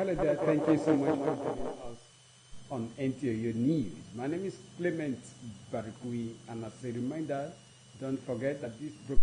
Hello there, thank you so much for joining us on NTOU News. My name is Clement Barikui, and as a reminder, don't forget that this program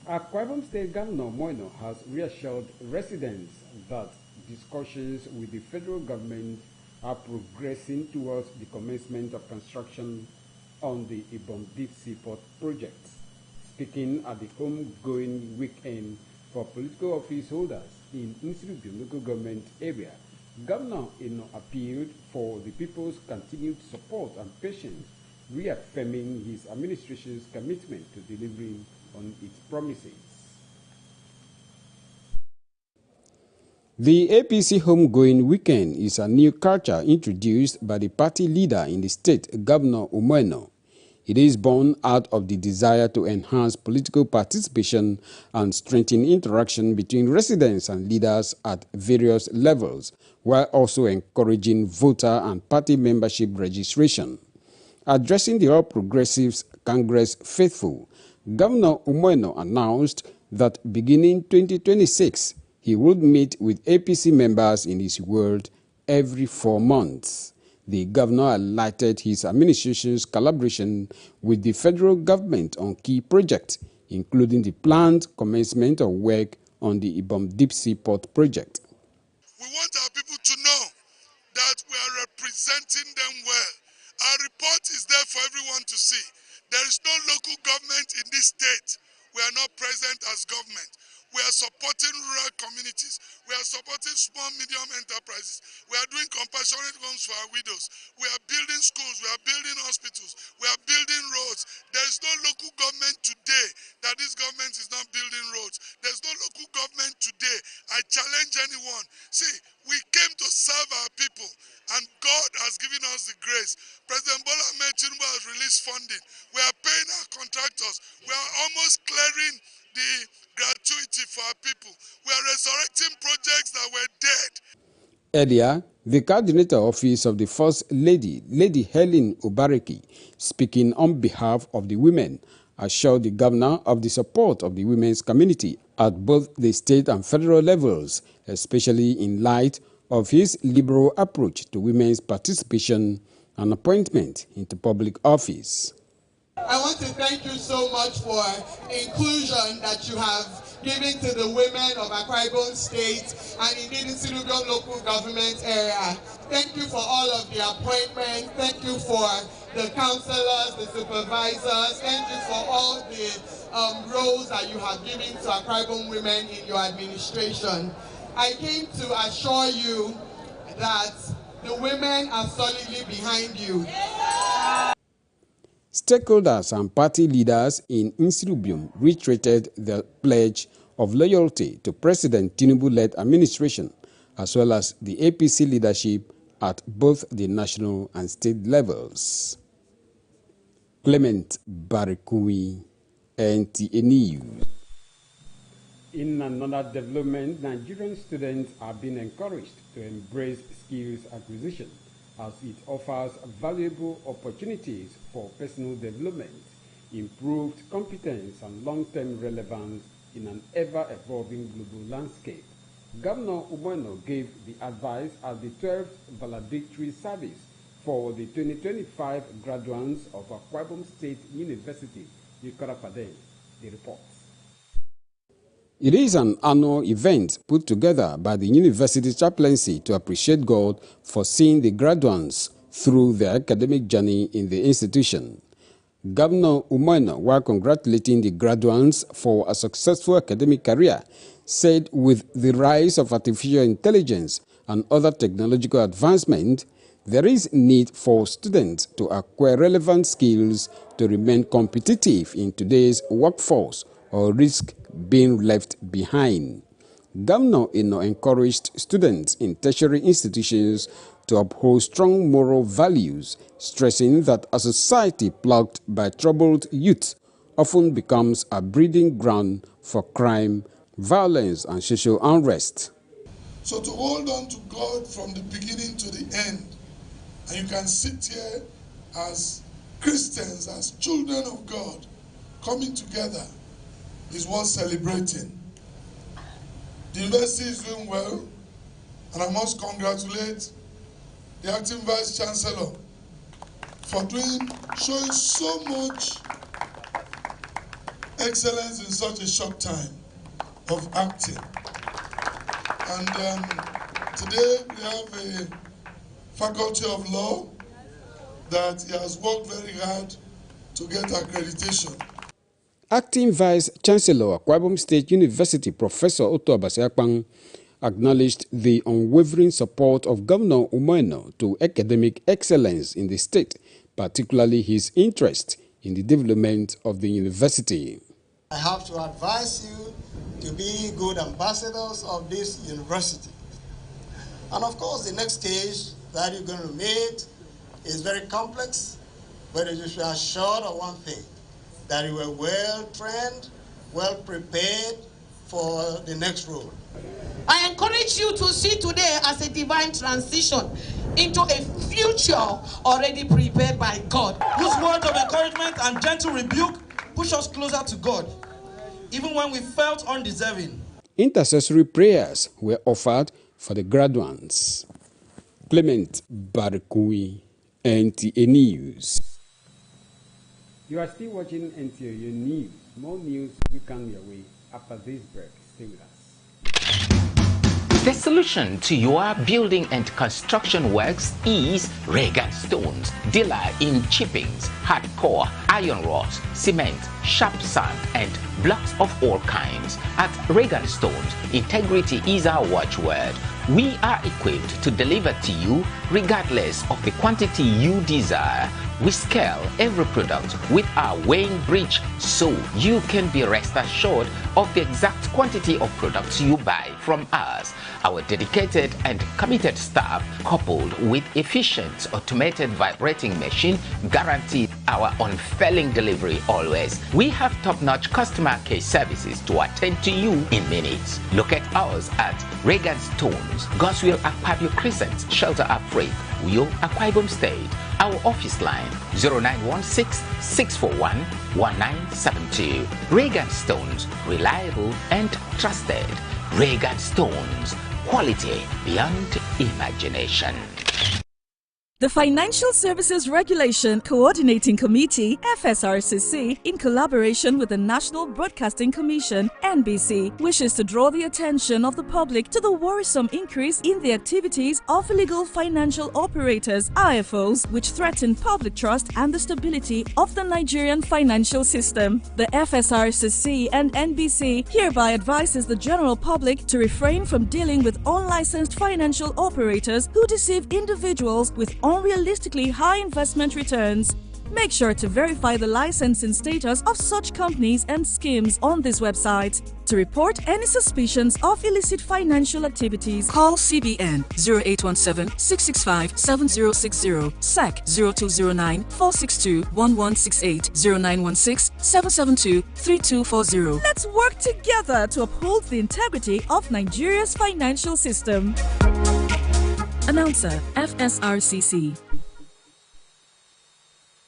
Akwa Ibom State Governor Moino has reassured residents that discussions with the federal government are progressing towards the commencement of construction on the Ibom Deep Seaport project. Speaking at the homegoing weekend for political office holders in Nsirubim local government area, Governor Eno appealed for the people's continued support and patience, reaffirming his administration's commitment to delivering on its promises. The APC homegoing weekend is a new culture introduced by the party leader in the state, Governor Umoeno. It is born out of the desire to enhance political participation and strengthen interaction between residents and leaders at various levels, while also encouraging voter and party membership registration. Addressing the All Progressives Congress faithful, Governor Umoeno announced that beginning 2026, he would meet with APC members in his ward every 4 months. The governor highlighted his administration's collaboration with the federal government on key projects, including the planned commencement of work on the Ibom Deep Seaport project. We want our people to know that we are representing them well. Our report is there for everyone to see. There is no local government in this state. We are not present as government. We are supporting rural communities. We are supporting small, medium enterprises. We are doing compassionate homes for our widows. We are building schools. We are building hospitals. We are building roads. There is no local government today that this government is not building roads. There is no local government today. I challenge anyone. See, we came to serve our people, and God has given us the grace. President Bola Ahmed Tinubu has released funding. We are paying our contractors. We are almost clearing the gratuity for our people. We are resurrecting projects that were dead. Earlier, the coordinator office of the First Lady, Lady Helen Obareki, speaking on behalf of the women, assured the governor of the support of the women's community at both the state and federal levels, especially in light of his liberal approach to women's participation and appointment into public office. I want to thank you so much for inclusion that you have given to the women of Akwa Ibom State and indeed in Nsirubim local government area. Thank you for all of the appointments. Thank you for the councillors, the supervisors. Thank you for all the roles that you have given to Akwa Ibom women in your administration. I came to assure you that the women are solidly behind you. Stakeholders and party leaders in Nsirubim reiterated their pledge of loyalty to President Tinubu-led administration, as well as the APC leadership at both the national and state levels. Clement Barikui, NTA News. In another development, Nigerian students are being encouraged to embrace skills acquisition, as it offers valuable opportunities for personal development, improved competence, and long-term relevance in an ever-evolving global landscape. Governor Umoeno gave the advice at the 12th valedictory service for the 2025 graduates of Akwa Ibom State University, Ikarapaden. The reports. It is an annual event put together by the university chaplaincy to appreciate God for seeing the graduates through their academic journey in the institution. Governor Umoeno, while congratulating the graduates for a successful academic career, said with the rise of artificial intelligence and other technological advancement, there is need for students to acquire relevant skills to remain competitive in today's workforce or risk being left behind. Governor Eno encouraged students in tertiary institutions to uphold strong moral values, stressing that a society plagued by troubled youth often becomes a breeding ground for crime, violence, and social unrest. So to hold on to God from the beginning to the end, and you can sit here as Christians, as children of God, coming together, is worth celebrating. The university is doing well, and I must congratulate the acting Vice Chancellor for showing so much excellence in such a short time of acting. And today we have a Faculty of Law that he has worked very hard to get accreditation. Acting Vice Chancellor, Akwa Ibom State University, Professor Otto Abasi-Akpan, acknowledged the unwavering support of Governor Umoeno to academic excellence in the state, particularly his interest in the development of the university. I have to advise you to be good ambassadors of this university. And of course, the next stage that you're going to meet is very complex, but you should be assured of one thing, that you were well trained, well prepared for the next role. I encourage you to see today as a divine transition into a future already prepared by God. Whose words of encouragement and gentle rebuke push us closer to God, even when we felt undeserving. Intercessory prayers were offered for the graduates. Clement Barikui, NTA News. You are still watching NTA News. More news will come your way after this break. Stay with us. The solution to your building and construction works is Regan Stones, dealer in chippings, hardcore, iron rods, cement, sharp sand, and blocks of all kinds. At Regan Stones, integrity is our watchword. We are equipped to deliver to you regardless of the quantity you desire. We scale every product with our weighing bridge so you can be rest assured of the exact quantity of products you buy from us. Our dedicated and committed staff, coupled with efficient automated vibrating machine, guarantee our unfailing delivery always. We have top-notch customer care services to attend to you in minutes. Locate us at Regan Stones, Goswell Akpabio Crescent, Shelter Afraid, Uyo, Akwa Ibom State. Our office line 0916-641-1972. Regan Stones, reliable and trusted. Regan Stones, quality beyond imagination. The Financial Services Regulation Coordinating Committee, FSRCC, in collaboration with the National Broadcasting Commission, NBC, wishes to draw the attention of the public to the worrisome increase in the activities of illegal financial operators, IFOs, which threaten public trust and the stability of the Nigerian financial system. The FSRCC and NBC hereby advises the general public to refrain from dealing with unlicensed financial operators who deceive individuals with unrealistically high investment returns. Make sure to verify the licensing status of such companies and schemes on this website. To report any suspicions of illicit financial activities, call CBN 0817-665-7060, SEC 0209-462-1168, 0916-772-3240. Let's work together to uphold the integrity of Nigeria's financial system. Announcer, FSRCC.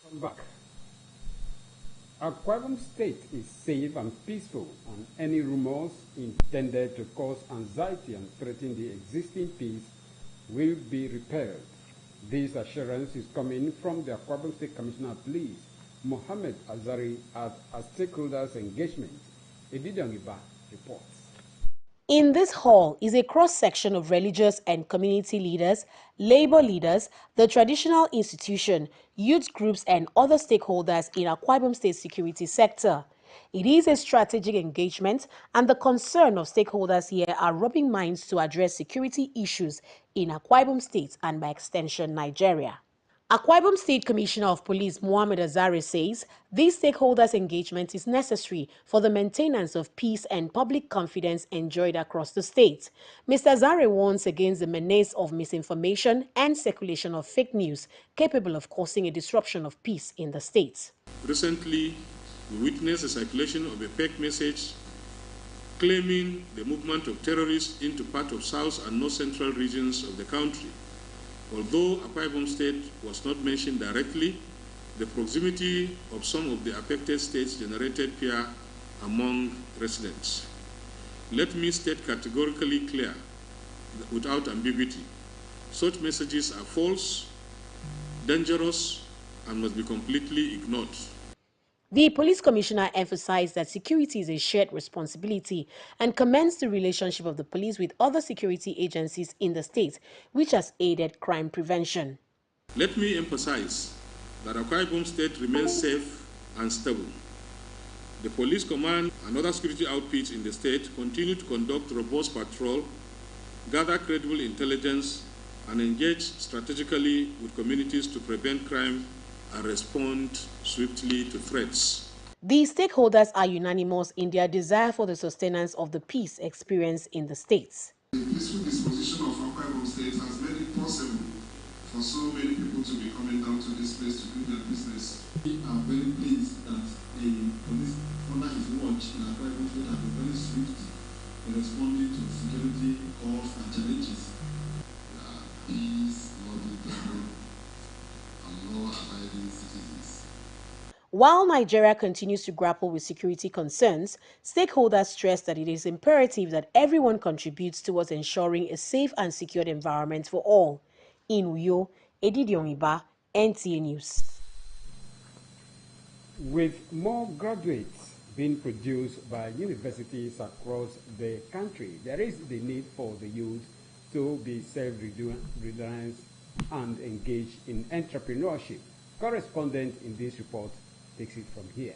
Come back. Akwa Ibom State is safe and peaceful, and any rumors intended to cause anxiety and threaten the existing peace will be repelled. This assurance is coming from the Akwa Ibom State Commissioner of Police, Mohammed Azari, at a stakeholders engagement. Edidangiba reports. In this hall is a cross-section of religious and community leaders, labor leaders, the traditional institution, youth groups, and other stakeholders in Akwa Ibom State security sector. It is a strategic engagement, and the concern of stakeholders here are rubbing minds to address security issues in Akwa Ibom State and by extension Nigeria. Akwa Ibom State Commissioner of Police Mohammed Azari says this stakeholders engagement is necessary for the maintenance of peace and public confidence enjoyed across the state. Mr. Azari warns against the menace of misinformation and circulation of fake news capable of causing a disruption of peace in the state. Recently, we witnessed the circulation of a fake message claiming the movement of terrorists into part of south and north central regions of the country. Although Akwa Ibom State was not mentioned directly, the proximity of some of the affected states generated fear among residents. Let me state categorically clear, without ambiguity, such messages are false, dangerous, and must be completely ignored. The police commissioner emphasized that security is a shared responsibility and commends the relationship of the police with other security agencies in the state, which has aided crime prevention. Let me emphasize that Akwa Ibom State remains safe and stable. The police command and other security outfits in the state continue to conduct robust patrol, gather credible intelligence, and engage strategically with communities to prevent crime and respond swiftly to threats. The stakeholders are unanimous in their desire for the sustenance of the peace experienced in the states. The peaceful disposition of Akwa Ibom State has made it possible for so many people to be coming down to this place to do their business. We are very pleased that the police under his watch in Akwa Ibom State have been very swift in responding to security calls and challenges. Peace, loving people, and law-abiding citizens. While Nigeria continues to grapple with security concerns, stakeholders stress that it is imperative that everyone contributes towards ensuring a safe and secured environment for all. In Uyo, Edidi Ongiba, NTA News. With more graduates being produced by universities across the country, there is the need for the youth to be self-reliant and engaged in entrepreneurship. Correspondent in this report takes it from here.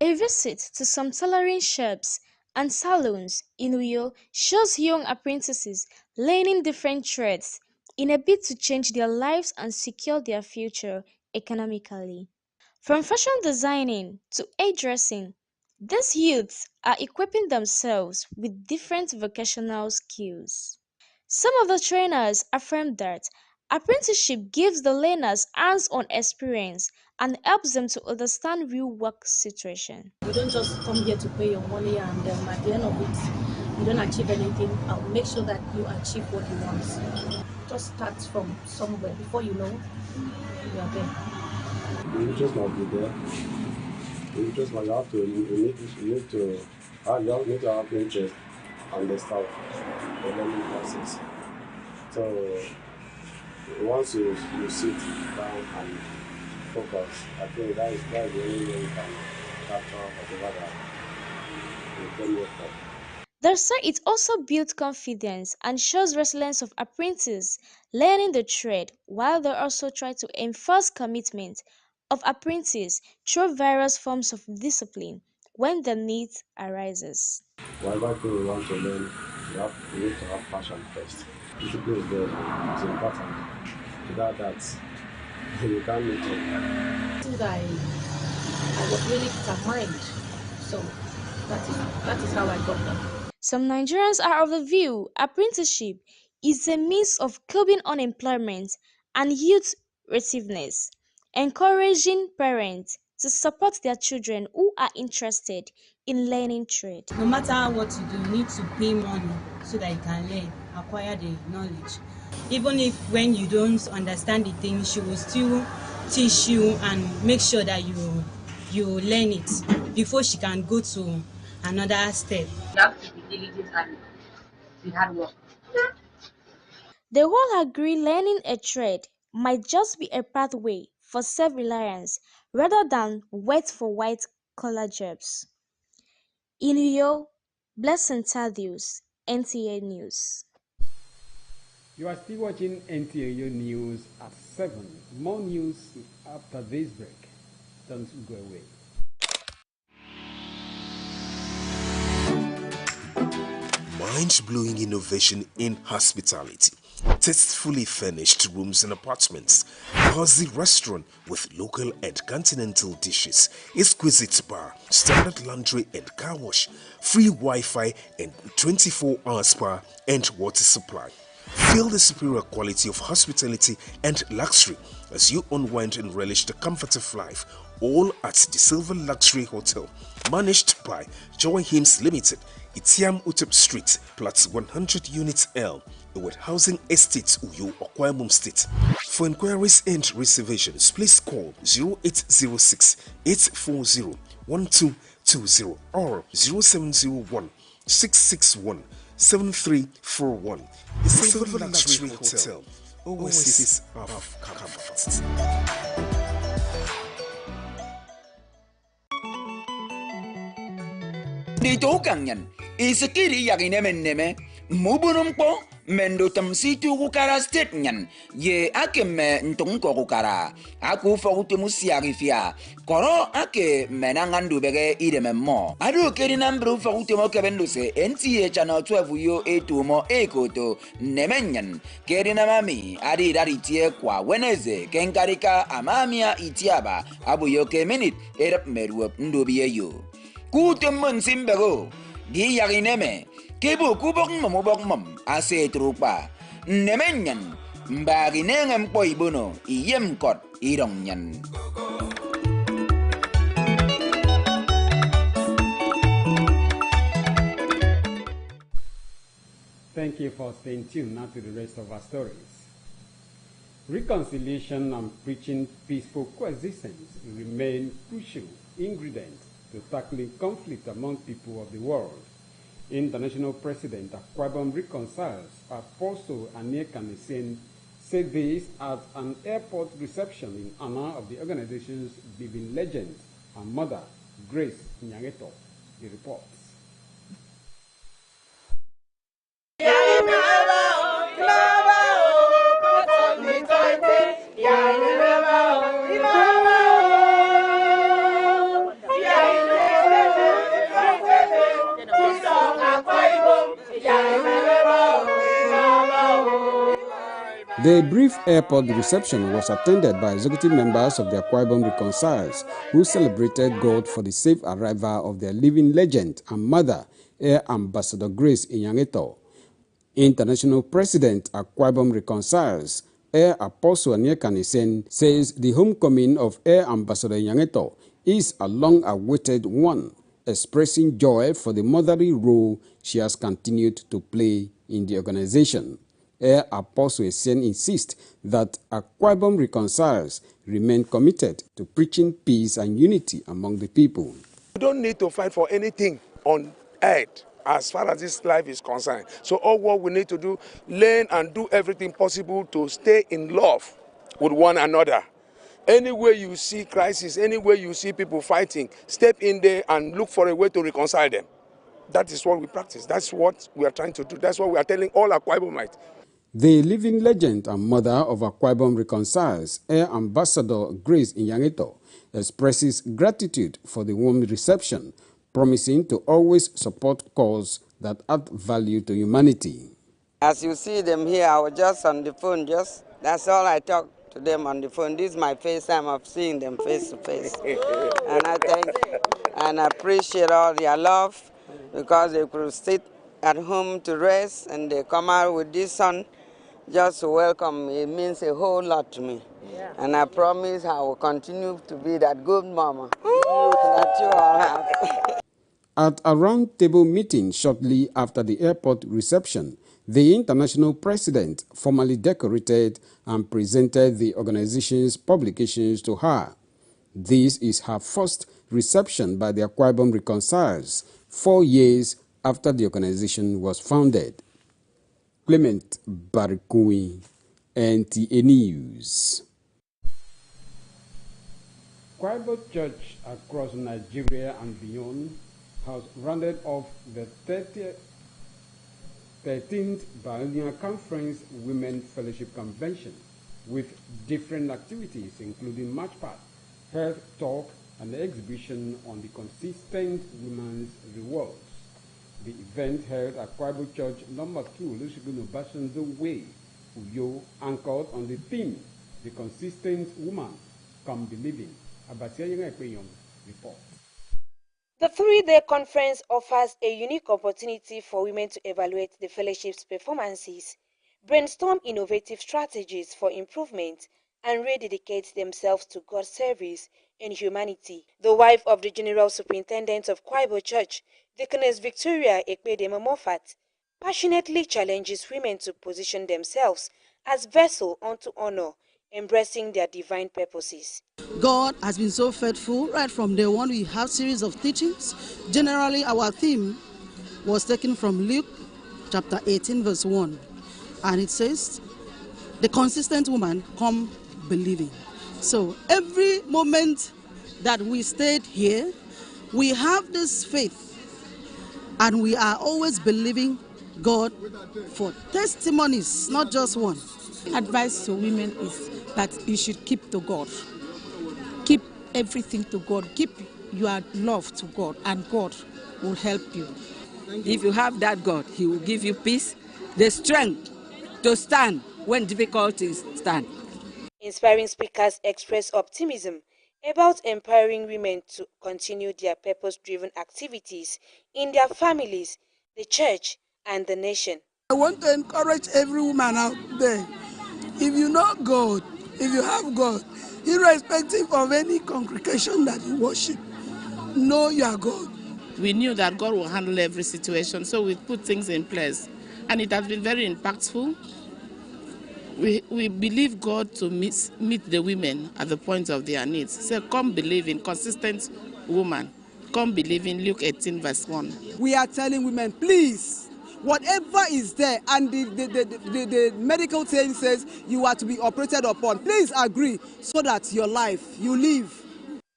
A visit to some tailoring shops and salons in Uyo shows young apprentices learning different trades in a bid to change their lives and secure their future economically. From fashion designing to hairdressing, these youths are equipping themselves with different vocational skills. Some of the trainers affirm that apprenticeship gives the learners hands-on experience and helps them to understand real work situation. You don't just come here to pay your money and at the end of it, you don't achieve anything. I'll make sure that you achieve what you want. Just start from somewhere. Before you know, you are there. The interest must be there. The interest must have to, you need to have interest and the start the learning process. So once you sit down and focus, I think that is the only way you can capture whatever that you can work for. They say it also builds confidence and shows resilience of apprentices learning the trade, while they also try to enforce commitment of apprentices through various forms of discipline when the need arises. Whatever thing you want to learn, you need to have passion first. Discipline is there, it's important. Without that, you can't make it. Since I was really determined, so that is how I got there. Some Nigerians are of the view apprenticeship is a means of curbing unemployment and youth retiveness, encouraging parents to support their children who are interested in learning trade. No matter what you do, you need to pay money so that you can learn, acquire the knowledge. Even if when you don't understand the thing, she will still teach you and make sure that you learn it before she can go to another step. You have to be diligent and be hard work. They all agree learning a trade might just be a pathway for self-reliance rather than wait for white-collar jobs. In Uyo, Blessing Thaddeus, NTA News. You are still watching NTA News at 7. More news after this break. Don't go away. Mind-blowing innovation in hospitality. Tastefully furnished rooms and apartments, cozy restaurant with local and continental dishes, exquisite bar, standard laundry and car wash, free Wi-Fi and 24-hour spa and water supply. Feel the superior quality of hospitality and luxury as you unwind and relish the comfort of life, all at the Silver Luxury Hotel, managed by Joy Hymns Limited, Itiam Utep Street, Plot 100 Units L, Ewet Housing Estate, Uyo, Akwa Ibom State. For inquiries and reservations, please call 0806 840 1220 or 0701 661 7341. The Silver Luxury Hotel, Oasis of Comfort. Dito kanyan, isikiri yakinemen mubunumpo mendo tamsitu kukara state nyan ye ake me ntonko kukara aku fokuti musiarifia koro ake menangandu bege idememo adu keri nambru fokuti mo kebenduse NTA channel 12 yo etumo ekoto nemenyan keri namami adi daritie kwa weneze kenkarika amamia itiaba abu yo ke minute erap meruop ndobiye yo kutemon simbego di yakineme Kibu kubok mamubok mam ase trupa nemenyan mbagi nengem poi bono iyem kot irong nyan. Thank you for staying tuned. Now to the rest of our stories. Reconciliation and preaching peaceful coexistence remain crucial ingredients to tackling conflict among people of the world. International President Akwa Ibom Reconciles Apostle Anieka Nisien said this at an airport reception in honor of the organization's living legend and mother, Grace Nyangeto. He reports. The brief airport reception was attended by executive members of the Akwa Ibom Reconciles, who celebrated God for the safe arrival of their living legend and mother, Air Ambassador Grace Nyangeto. International President Akwa Ibom Reconciles, Air Apostle Anieka Nisien, says the homecoming of Air Ambassador Nyangeto is a long-awaited one, expressing joy for the motherly role she has continued to play in the organization. Air Apostle Essien insists that Akwa Ibom Reconciles remain committed to preaching peace and unity among the people. We don't need to fight for anything on earth as far as this life is concerned. So all what we need to do, learn and do everything possible to stay in love with one another. Anywhere you see crisis, anywhere you see people fighting, step in there and look for a way to reconcile them. That is what we practice. That's what we are trying to do. That's what we are telling all Akwa Ibomites. The living legend and mother of Akwa Ibom Reconciles, Air Ambassador Grace Nyangeto, expresses gratitude for the warm reception, promising to always support causes that add value to humanity. As you see them here, I was just on the phone, that's all I talk to them on the phone. This is my first time of seeing them face to face. And I thank and appreciate all their love, because they could sit at home to rest and they come out with this sun just to welcome me. It means a whole lot to me. Yeah. And I promise I will continue to be that good mama that you all have. At a round-table meeting shortly after the airport reception, the international president formally decorated and presented the organization's publications to her. This is her first reception by the Akwa Ibom Reconciles, 4 years after the organization was founded. Clement Barikui, NTA News. Akwa Ibom Church across Nigeria and beyond has rounded off the 13th Biennial Conference Women Fellowship Convention with different activities, including march past, health talk, and exhibition on the consistent women's rewards. The event held at Akwa Ibom Church No. 2, Olusegun Obasanjo Way, Uyo, anchored on the theme, The Consistent Woman Can Be Living. Abasiayenga Ekpenyom reports. The three-day conference offers a unique opportunity for women to evaluate the fellowship's performances, brainstorm innovative strategies for improvement, and rededicate themselves to God's service and humanity. The wife of the General Superintendent of Akwa Ibom Church, Deaconess Victoria Ekpedemo Moffat, passionately challenges women to position themselves as vessels unto honor, embracing their divine purposes. God has been so faithful. Right from day one, we have series of teachings. Generally, our theme was taken from Luke chapter 18, verse 1. And it says, the consistent woman come believing. So every moment that we stayed here, we have this faith. And we are always believing God for testimonies, not just one. Advice to women is that you should keep to God. Keep everything to God. Keep your love to God, and God will help you. If you have that God, He will give you peace, the strength to stand when difficulties stand. Inspiring speakers express optimism about empowering women to continue their purpose-driven activities in their families, the church, and the nation. I want to encourage every woman out there. If you know God, if you have God, irrespective of any congregation that you worship, know your God. We knew that God will handle every situation, so we put things in place. And it has been very impactful. We believe God to meet the women at the point of their needs. So come believe in consistent woman. Come believe in Luke 18, verse 1. We are telling women, please, whatever is there, and the medical thing says you are to be operated upon, please agree so that your life, you live.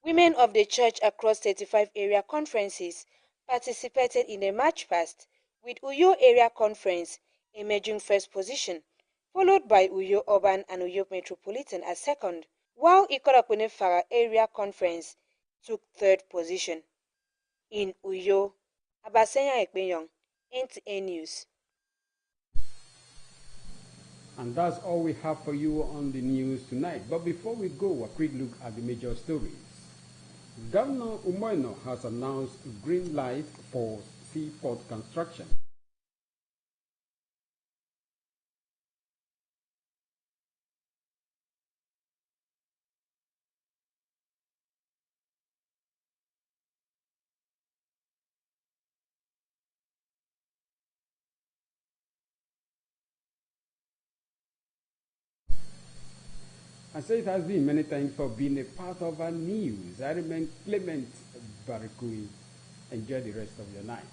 Women of the church across 35 area conferences participated in a march past, with Uyo Area Conference emerging first position, followed by Uyo Urban and Uyo Metropolitan as second, while Ikoroakpene Fara Area Conference took third position. In Uyo, Abasenya Ekpenyong, NTA News. And that's all we have for you on the news tonight. But before we go, a quick look at the major stories. Governor Umoino has announced green light for seaport construction. I say it has been many thanks for being a part of our news. I remain Clement Barikui. Enjoy the rest of your night.